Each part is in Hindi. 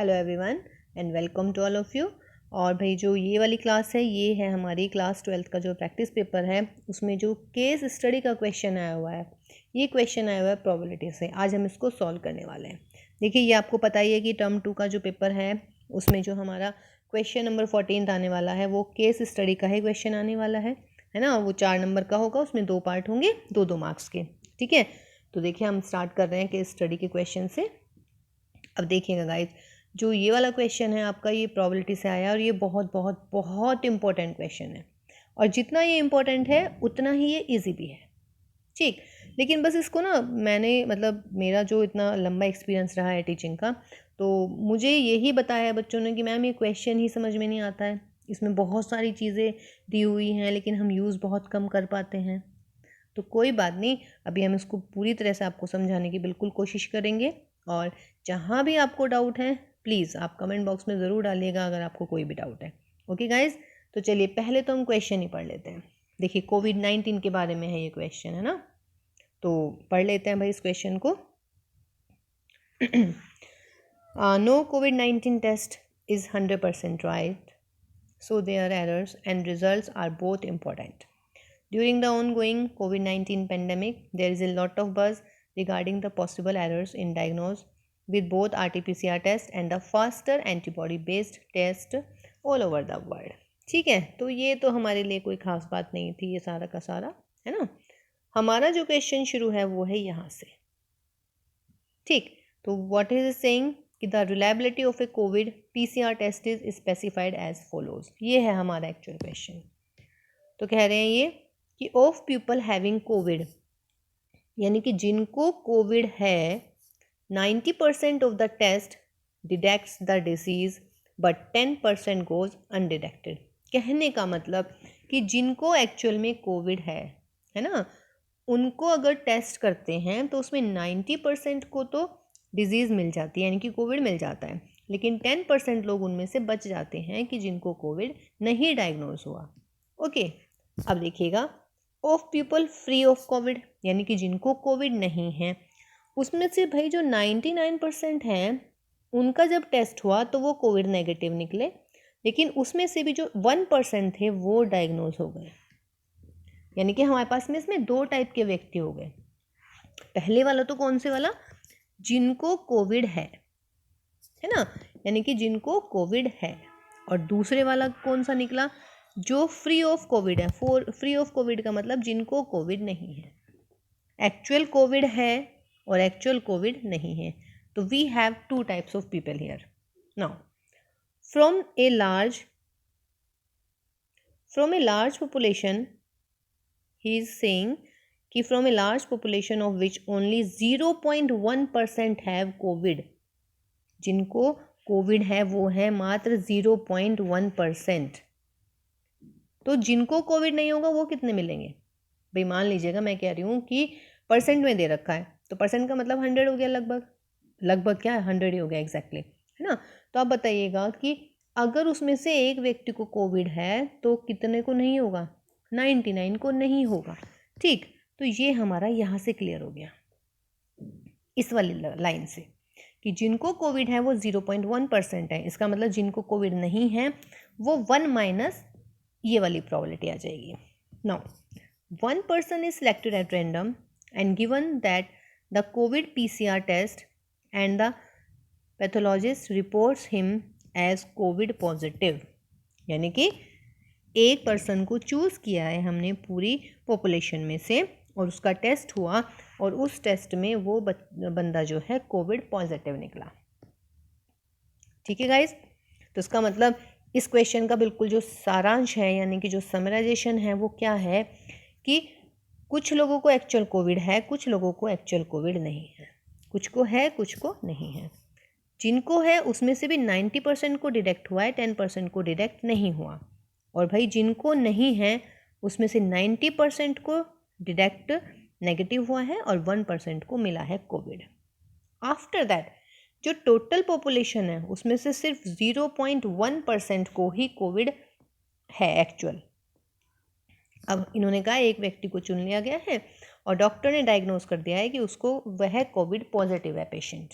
Hello everyone and welcome to all of you. और भाई जो ये वाली क्लास है ये है हमारी क्लास 12th का जो प्रैक्टिस पेपर है, उसमें जो केस स्टडी का क्वेश्चन आया हुआ है, ये क्वेश्चन आया हुआ है प्रोबेबिलिटी से। आज हम इसको सॉल्व करने वाले हैं। देखिए, ये आपको पता ही है कि टर्म 2 का जो पेपर है उसमें जो हमारा क्वेश्चन नंबर 14 आने वाला है वो केस स्टडी का ही क्वेश्चन आने वाला है ना। वो 4 नंबर का होगा, उसमें 2 पार्ट होंगे, 2 मार्क्स के। ठीक है, तो देखिए हम स्टार्ट कर रहे हैं केस स्टडी के क्वेश्चन से। अब देखिएगा गाइज, जो ये वाला क्वेश्चन है आपका, ये प्रोबेबिलिटी से आया और ये बहुत बहुत बहुत इंपॉर्टेंट क्वेश्चन है। और जितना ये इंपॉर्टेंट है उतना ही ये इजी भी है। ठीक, लेकिन बस इसको ना मैंने मेरा जो इतना लंबा एक्सपीरियंस रहा है टीचिंग का, तो मुझे यही बताया है बच्चों ने कि मैम ये क्वेश्चन ही समझ में नहीं आता है, इसमें बहुत सारी चीज़ें दी हुई हैं लेकिन हम यूज़ बहुत कम कर पाते हैं। तो कोई बात नहीं, अभी हम इसको पूरी तरह से आपको समझाने की बिल्कुल कोशिश करेंगे। और जहाँ भी आपको डाउट है प्लीज़ आप कमेंट बॉक्स में ज़रूर डालिएगा अगर आपको कोई भी डाउट है। ओके गाइज, तो चलिए पहले तो हम क्वेश्चन ही पढ़ लेते हैं। देखिए, कोविड-19 के बारे में है ये क्वेश्चन, है ना, तो पढ़ लेते हैं भाई इस क्वेश्चन को। No COVID-19 test is 100% right, so their errors and results are both important. During the ongoing COVID-19 pandemic, there is a lot of buzz regarding the possible errors in diagnosis with both RT-PCR test and the faster antibody-based test all over the world. ठीक है, तो ये तो हमारे लिए कोई खास बात नहीं थी, ये सारा का सारा, है ना। हमारा जो क्वेश्चन शुरू है वो है यहाँ से। ठीक, तो व्हाट इज सेइंग कि the reliability of a COVID PCR test is specified as follows. ये है हमारा एक्चुअल क्वेश्चन। तो कह रहे हैं ये कि ऑफ पीपल हैविंग कोविड, यानी कि जिनको कोविड है, 90% of the test detects the disease but 10% goes undetected. कहने का मतलब कि जिनको एक्चुअल में कोविड है ना, उनको अगर टेस्ट करते हैं तो उसमें 90% को तो डिजीज़ मिल जाती है, यानी कि कोविड मिल जाता है, लेकिन 10% लोग उनमें से बच जाते हैं कि जिनको कोविड नहीं डायग्नोज हुआ। ओके, अब देखिएगा, of people free of Covid, यानी कि जिनको कोविड नहीं है, उसमें से भाई जो 99% हैं उनका जब टेस्ट हुआ तो वो कोविड नेगेटिव निकले, लेकिन उसमें से भी जो 1% थे वो डायग्नोज हो गए। यानी कि हमारे पास में इसमें 2 टाइप के व्यक्ति हो गए। पहले वाला तो कौन से वाला, जिनको कोविड है ना, यानी कि जिनको कोविड है। और दूसरे वाला कौन सा निकला, जो फ्री ऑफ कोविड है। फ्री ऑफ कोविड का मतलब जिनको कोविड नहीं है, एक्चुअल कोविड है और एक्चुअल कोविड नहीं है। तो we have 2 types of people here. Now from a large population, he is saying कि from a large population of which only 0.1% have COVID, जिनको कोविड है वो है मात्र 0.1%। तो जिनको कोविड नहीं होगा वो कितने मिलेंगे भाई। मान लीजिएगा मैं कह रही हूँ कि परसेंट में दे रखा है, तो परसेंट का मतलब 100 हो गया, लगभग क्या है, 100 ही हो गया एग्जैक्टली, है ना। तो आप बताइएगा कि अगर उसमें से एक व्यक्ति को कोविड है तो कितने को नहीं होगा, 99 को नहीं होगा। ठीक, तो ये हमारा यहाँ से क्लियर हो गया इस वाली लाइन से कि जिनको कोविड है वो 0.1% है। इसका मतलब जिनको कोविड नहीं है वो 1 माइनस ये वाली प्रोबेबिलिटी आ जाएगी। Now 1 person is selected at random and given that the COVID PCR test and the pathologist reports him as COVID positive, यानी कि एक पर्सन को चूज़ किया है हमने पूरी पॉपुलेशन में से और उसका टेस्ट हुआ और उस टेस्ट में वो बंदा जो है कोविड पॉजिटिव निकला। ठीक है गाइज, तो इसका मतलब इस क्वेश्चन का बिल्कुल जो सारांश है, यानी कि जो समराइजेशन है, वो क्या है कि कुछ लोगों को एक्चुअल कोविड है, कुछ लोगों को एक्चुअल कोविड नहीं है, कुछ को है कुछ को नहीं है। जिनको है उसमें से भी 90% को डिटेक्ट हुआ है, 10% को डिटेक्ट नहीं हुआ। और भाई जिनको नहीं है उसमें से 90% को डिटेक्ट नेगेटिव हुआ है और 1% को मिला है कोविड। आफ्टर दैट जो टोटल पॉपुलेशन है उसमें से सिर्फ 0.1% को ही कोविड है एक्चुअल। अब इन्होंने कहा एक व्यक्ति को चुन लिया गया है और डॉक्टर ने डायग्नोज कर दिया है कि उसको वह कोविड पॉजिटिव है पेशेंट।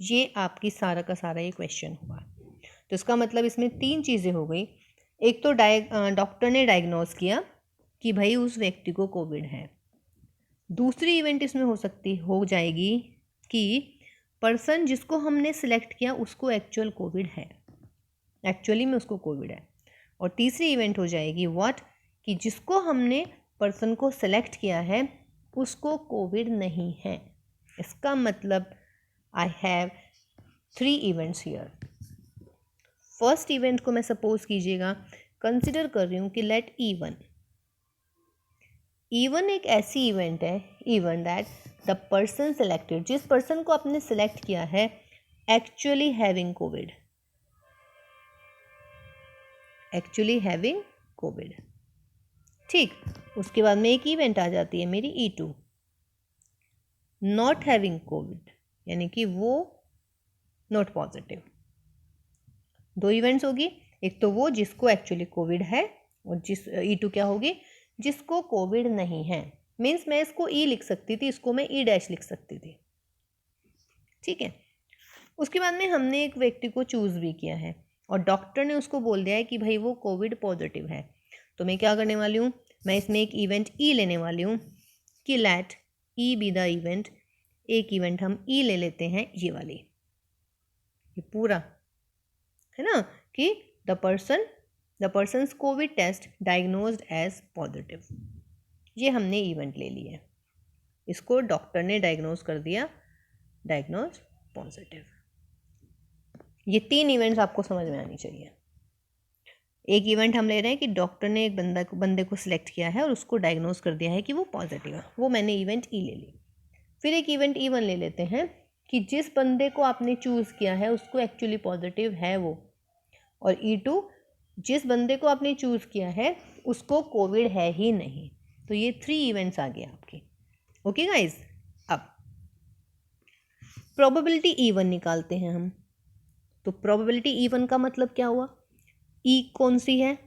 ये आपकी सारा का सारा ये क्वेश्चन हुआ। तो इसका मतलब इसमें 3 चीज़ें हो गई। एक तो डॉक्टर ने डायग्नोज किया कि भाई उस व्यक्ति को कोविड है। दूसरी इवेंट इसमें हो जाएगी कि पर्सन जिसको हमने सिलेक्ट किया उसको एक्चुअल कोविड है, एक्चुअली में उसको कोविड है। और तीसरी इवेंट हो जाएगी व्हाट, कि जिसको हमने पर्सन को सिलेक्ट किया है उसको कोविड नहीं है। इसका मतलब I have 3 events here. First event को मैं सपोज कीजिएगा कंसिडर कर रही हूँ कि लेट E1 एक ऐसी इवेंट है, event that the person selected, जिस पर्सन को आपने सेलेक्ट किया है actually having Covid, actually having Covid. ठीक, उसके बाद में एक इवेंट आ जाती है मेरी E2, नॉट हैविंग कोविड, यानी कि वो नॉट पॉजिटिव। 2 इवेंट्स होगी, एक तो वो जिसको एक्चुअली कोविड है और जिस E2 क्या होगी, जिसको कोविड नहीं है। मीन्स मैं इसको E लिख सकती थी, इसको मैं E- लिख सकती थी। ठीक है, उसके बाद में हमने एक व्यक्ति को चूज़ भी किया है और डॉक्टर ने उसको बोल दिया है कि भाई वो कोविड पॉजिटिव है। तो मैं क्या करने वाली हूँ, मैं इसमें एक इवेंट E लेने वाली हूँ कि let E be the event. एक इवेंट हम E ले लेते हैं, ये वाली, ये पूरा है ना, कि the persons COVID test diagnosed as positive. ये हमने इवेंट ले लिया, इसको डॉक्टर ने डायग्नोज कर दिया, डायग्नोज पॉजिटिव। ये 3 इवेंट्स आपको समझ में आनी चाहिए। एक इवेंट हम ले रहे हैं कि डॉक्टर ने एक बंदे को सिलेक्ट किया है और उसको डायग्नोज कर दिया है कि वो पॉजिटिव है, वो मैंने इवेंट E ले ली। फिर एक इवेंट E1 ले लेते हैं कि जिस बंदे को आपने चूज़ किया है उसको एक्चुअली पॉजिटिव है वो, और E2 जिस बंदे को आपने चूज़ किया है उसको कोविड है ही नहीं। तो ये 3 इवेंट्स आ गए आपके। ओके गाइज, अब प्रोबेबिलिटी E1 निकालते हैं हम। तो प्रोबेबिलिटी E1 का मतलब क्या हुआ, E कौन सी है,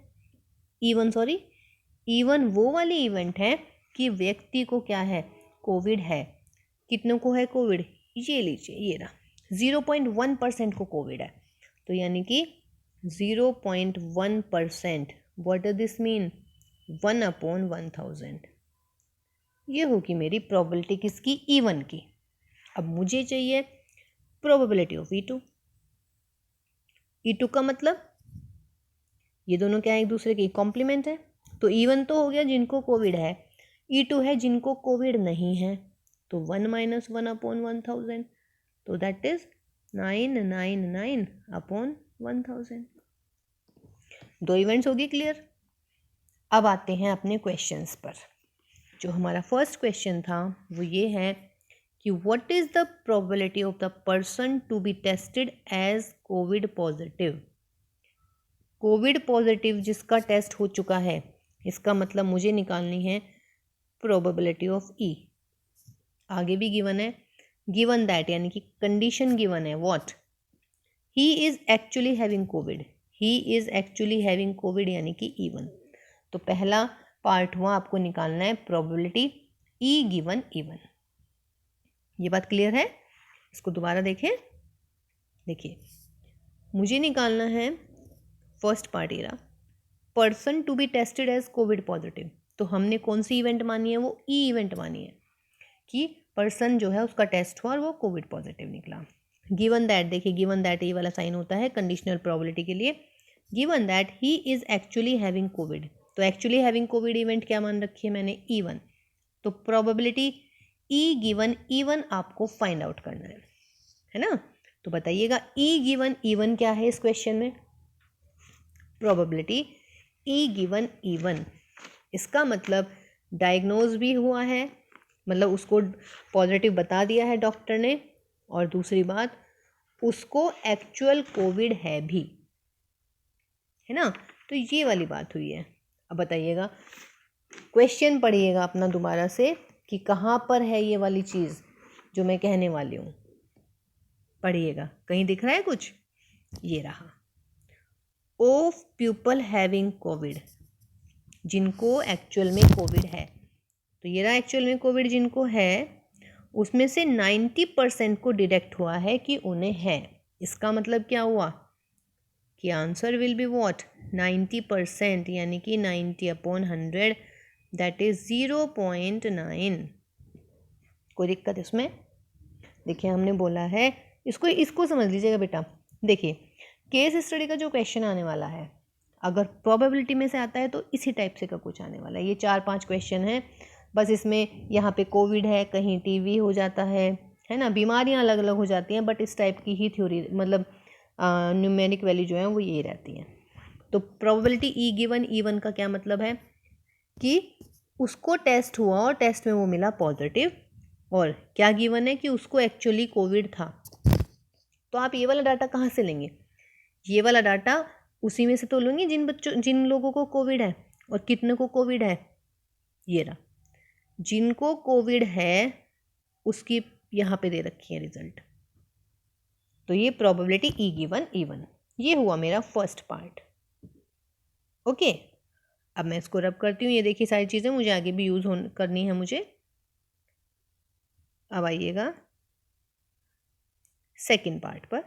E1 वो वाली इवेंट है कि व्यक्ति को क्या है, कोविड है। कितनों को है कोविड, ये लीजिए, ये रहा 0.1% को कोविड है। तो यानी कि 0.1%, व्हाट डज दिस मीन, 1/1000। ये होगी मेरी प्रोबेबिलिटी किसकी, E1 की। अब मुझे चाहिए प्रोबेबिलिटी ऑफ E2। E2 का मतलब ये दोनों क्या है, एक दूसरे के कॉम्प्लीमेंट है। तो E1 तो हो गया जिनको कोविड है, E2 है जिनको कोविड नहीं है। तो 1 - 1/1000, तो दैट इज 999/1000। 2 इवेंट्स होगी, क्लियर। अब आते हैं अपने क्वेश्चंस पर। जो हमारा फर्स्ट क्वेश्चन था वो ये है कि what is the probability of the person to be tested as COVID positive. COVID positive जिसका टेस्ट हो चुका है, इसका मतलब मुझे निकालनी है प्रोबेबिलिटी ऑफ E। आगे भी गिवन है, गिवन दैट यानी कि कंडीशन गिवन है, what, he is actually having Covid, he is actually having Covid यानी कि E1। तो पहला पार्ट हुआ, आपको निकालना है प्रोबेबिलिटी E गिवन E1। ये बात क्लियर है, इसको दोबारा देखें। देखिए, मुझे निकालना है फर्स्ट पार्ट, ये रहा, person to be tested as COVID positive. तो हमने कौन सी इवेंट मानी है, वो E इवेंट मानी है कि पर्सन जो है उसका टेस्ट हुआ और वो कोविड पॉजिटिव निकला। गिवन दैट, देखिए गिवन दैट ये वाला साइन होता है कंडीशनल प्रोबेबिलिटी के लिए। Given that he is actually having Covid, तो एक्चुअली हैविंग कोविड इवेंट क्या मान रखी है मैंने, E1। तो प्रोबेबिलिटी E गिवन E1 आपको फाइंड आउट करना है ना। तो बताइएगा E गिवन E1 क्या है इस क्वेश्चन में, प्रोबेबिलिटी E गिवन E1। इसका मतलब डायग्नोज भी हुआ है, मतलब उसको पॉजिटिव बता दिया है डॉक्टर ने, और दूसरी बात उसको एक्चुअल कोविड है भी, है ना। तो ये वाली बात हुई है। अब बताइएगा, क्वेश्चन पढ़िएगा अपना दोबारा से कि कहाँ पर है ये वाली चीज़ जो मैं कहने वाली हूँ। पढ़िएगा, कहीं दिख रहा है कुछ, ये रहा, ऑफ पीपल हैविंग कोविड, जिनको एक्चुअल में कोविड है। तो ये रहा एक्चुअल में कोविड जिनको है, उसमें से 90% को डिडक्ट हुआ है कि उन्हें है। इसका मतलब क्या हुआ कि आंसर विल बी व्हाट 90%, यानी कि 90/100 दैट इज 0.9। कोई दिक्कत इसमें? देखिए हमने बोला है, इसको समझ लीजिएगा बेटा। देखिए केस स्टडी का जो क्वेश्चन आने वाला है, अगर प्रोबेबिलिटी में से आता है तो इसी टाइप से का कुछ आने वाला है। ये 4-5 क्वेश्चन हैं बस। इसमें यहाँ पे कोविड है, कहीं टीवी हो जाता है ना, बीमारियाँ अलग अलग हो जाती हैं, बट इस टाइप की ही थ्योरी, मतलब न्यूमेरिक वैल्यू जो है वो यही रहती है। तो प्रोबेबिलिटी ई गिवन ई1 का क्या मतलब है कि उसको टेस्ट हुआ और टेस्ट में वो मिला पॉजिटिव, और क्या गिवन है कि उसको एक्चुअली कोविड था। तो आप ये वाला डाटा कहाँ से लेंगे? ये वाला डाटा उसी में से तो लेंगे जिन लोगों को कोविड है। और कितने को कोविड है? ये रहा, जिनको कोविड है उसकी यहाँ पे दे रखी है रिजल्ट। तो ये प्रोबेबिलिटी ई गिवन ई1, ये हुआ मेरा फर्स्ट पार्ट। ओके, अब मैं इसको रब करती हूँ। ये देखिए सारी चीज़ें मुझे आगे भी यूज़ करनी है मुझे। अब आइएगा सेकंड पार्ट पर।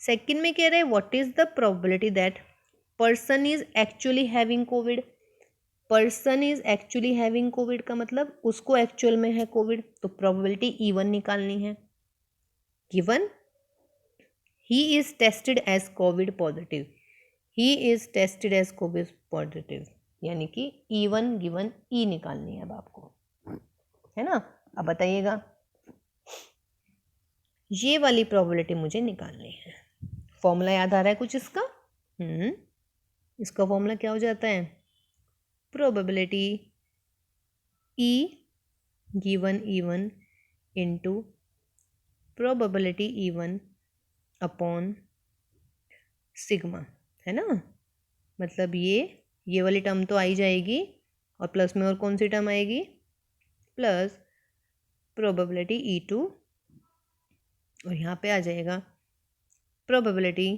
सेकंड में कह रहे हैं what is the probability that person is actually having Covid. Person is actually having Covid का मतलब उसको एक्चुअल में है कोविड, तो प्रोबेबिलिटी ई1 निकालनी है। Given he is tested as COVID positive, he is tested as COVID positive, यानी कि ई1 गिवन ई निकालनी है अब आपको, है ना। अब बताइएगा, ये वाली प्रोबेबिलिटी मुझे निकालनी है। फॉर्मूला याद आ रहा है कुछ इसका? इसका फॉर्मूला क्या हो जाता है? Probability E given E1 into probability E1 upon sigma, है ना। मतलब ये वाली टर्म तो आई जाएगी, और प्लस में और कौन सी टर्म आएगी? प्लस प्रोबेबिलिटी ई2, और यहाँ पे आ जाएगा probability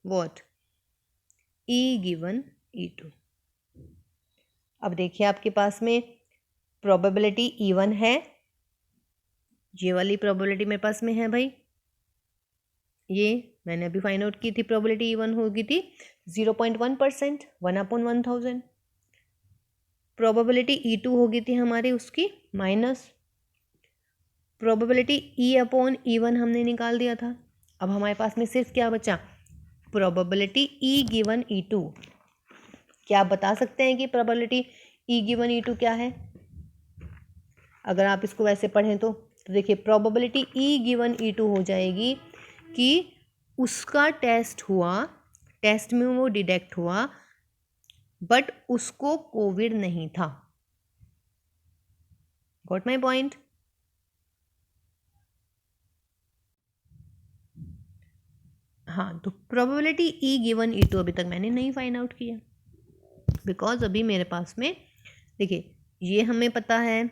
what E given E2. अब देखिए आपके पास में प्रोबेबिलिटी ई1 है, ये वाली प्रोबेबिलिटी मेरे पास में है भाई, ये मैंने अभी फाइंड आउट की थी। प्रोबेबिलिटी ई1 होगी थी 0.1%, 1/1000। प्रोबेबिलिटी ई2 होगी थी हमारी उसकी minus probability E upon E1 हमने निकाल दिया था। अब हमारे पास में सिर्फ क्या बचा? Probability E given E2. क्या आप बता सकते हैं कि प्रोबेबिलिटी ई गिवन ई2 क्या है? अगर आप इसको वैसे पढ़ें तो देखिए प्रोबेबिलिटी ई गिवन ई2 हो जाएगी कि उसका टेस्ट हुआ, टेस्ट में वो डिटेक्ट हुआ, बट उसको कोविड नहीं था। Got my point? हाँ, तो प्रोबेबिलिटी ई गिवन ई2 अभी तक मैंने नहीं फाइंड आउट किया, बिकॉज अभी मेरे पास में देखिए ये हमें पता है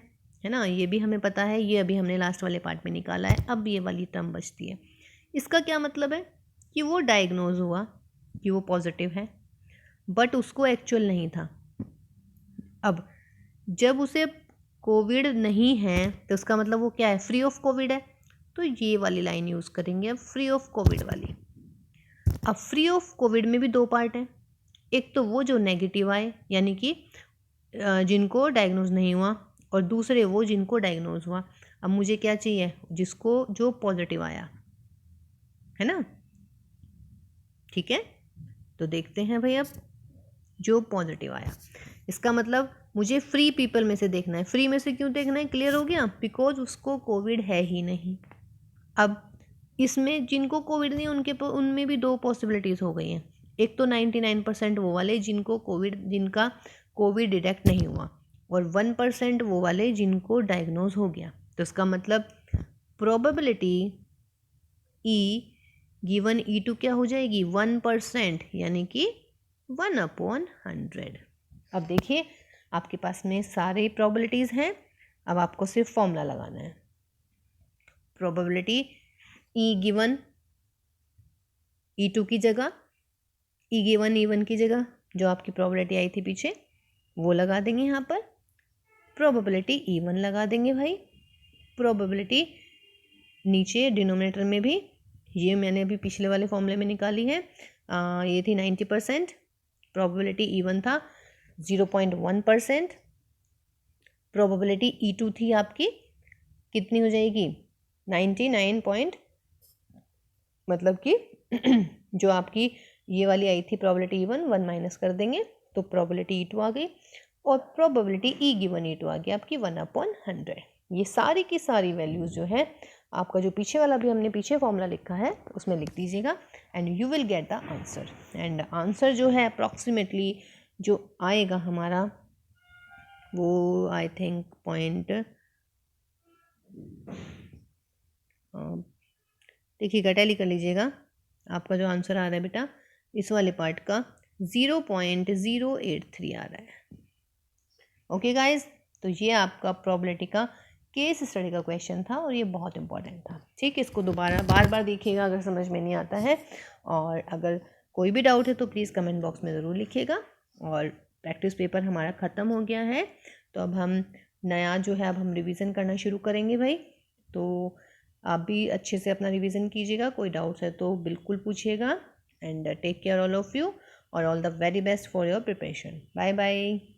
ना, ये भी हमें पता है, ये अभी हमने लास्ट वाले पार्ट में निकाला है। अब ये वाली टर्म बचती है। इसका क्या मतलब है कि वो डायग्नोज हुआ कि वो पॉजिटिव है, बट उसको एक्चुअल नहीं था। अब जब उसे कोविड नहीं है तो उसका मतलब वो क्या है? फ्री ऑफ कोविड है। तो ये वाली लाइन यूज़ करेंगे अब, फ्री ऑफ कोविड वाली। अब फ्री ऑफ कोविड में भी दो पार्ट हैं, एक तो वो जो नेगेटिव आए यानी कि जिनको डायग्नोज नहीं हुआ, और दूसरे वो जिनको डायग्नोज हुआ। अब मुझे क्या चाहिए? जो पॉजिटिव आया, है ना। ठीक है, तो देखते हैं भाई अब जो पॉजिटिव आया, इसका मतलब मुझे फ्री पीपल में से देखना है। फ्री में से क्यों देखना है? क्लियर हो गया, बिकॉज उसको कोविड है ही नहीं। अब इसमें जिनको कोविड नहीं उनमें भी दो पॉसिबिलिटीज़ हो गई हैं। एक तो 99% वो वाले जिनका कोविड डिटेक्ट नहीं हुआ, और 1% वो वाले जिनको डायग्नोज हो गया। तो इसका मतलब प्रोबेबिलिटी ई गिवन ई2 क्या हो जाएगी? 1%, यानी कि 1/100। अब देखिए आपके पास में सारे प्रोबेबिलिटीज़ हैं, अब आपको सिर्फ फॉर्मूला लगाना है। प्रोबेबिलिटी ई गिवन ई2 की जगह ई गिवन ई1 की जगह जो आपकी प्रोबेबिलिटी आई थी पीछे वो लगा देंगे यहाँ पर, प्रोबेबिलिटी ई1 लगा देंगे भाई, प्रोबेबिलिटी नीचे डिनोमिनेटर में भी, ये मैंने अभी पिछले वाले फॉर्मूले में निकाली है, ये थी 90%, प्रोबेबिलिटी E1 था 0.1%, प्रोबेबिलिटी E2 थी आपकी कितनी हो जाएगी 99 मतलब कि जो आपकी ये वाली आई थी प्रोबेबिलिटी E1 1 माइनस कर देंगे तो प्रोबेबिलिटी E2 आ गई, और प्रोबेबिलिटी E गिवन E2 आ गई आपकी 1/100। ये सारी की सारी वैल्यूज़ जो है आपका जो पीछे वाला भी हमने पीछे फॉर्मूला लिखा है उसमें लिख दीजिएगा and you will get the answer. And answer जो है अप्रॉक्सीमेटली जो आएगा हमारा वो आई थिंक पॉइंट, देखिएगा टैली कर लीजिएगा, आपका जो आंसर आ रहा है बेटा इस वाले पार्ट का 0.083 आ रहा है। ओके गाइज, तो ये आपका प्रोबेबिलिटी का केस स्टडी का क्वेश्चन था और ये बहुत इंपॉर्टेंट था। ठीक है, इसको दोबारा बार बार देखिएगा अगर समझ में नहीं आता है, और अगर कोई भी डाउट है तो प्लीज़ कमेंट बॉक्स में ज़रूर लिखिएगा। और प्रैक्टिस पेपर हमारा ख़त्म हो गया है, तो अब हम नया जो है अब हम रिवीजन करना शुरू करेंगे भाई। तो आप भी अच्छे से अपना रिवीजन कीजिएगा, कोई डाउट्स है तो बिल्कुल पूछिएगा। And take care all of you, और all the very best for your preparation. Bye bye.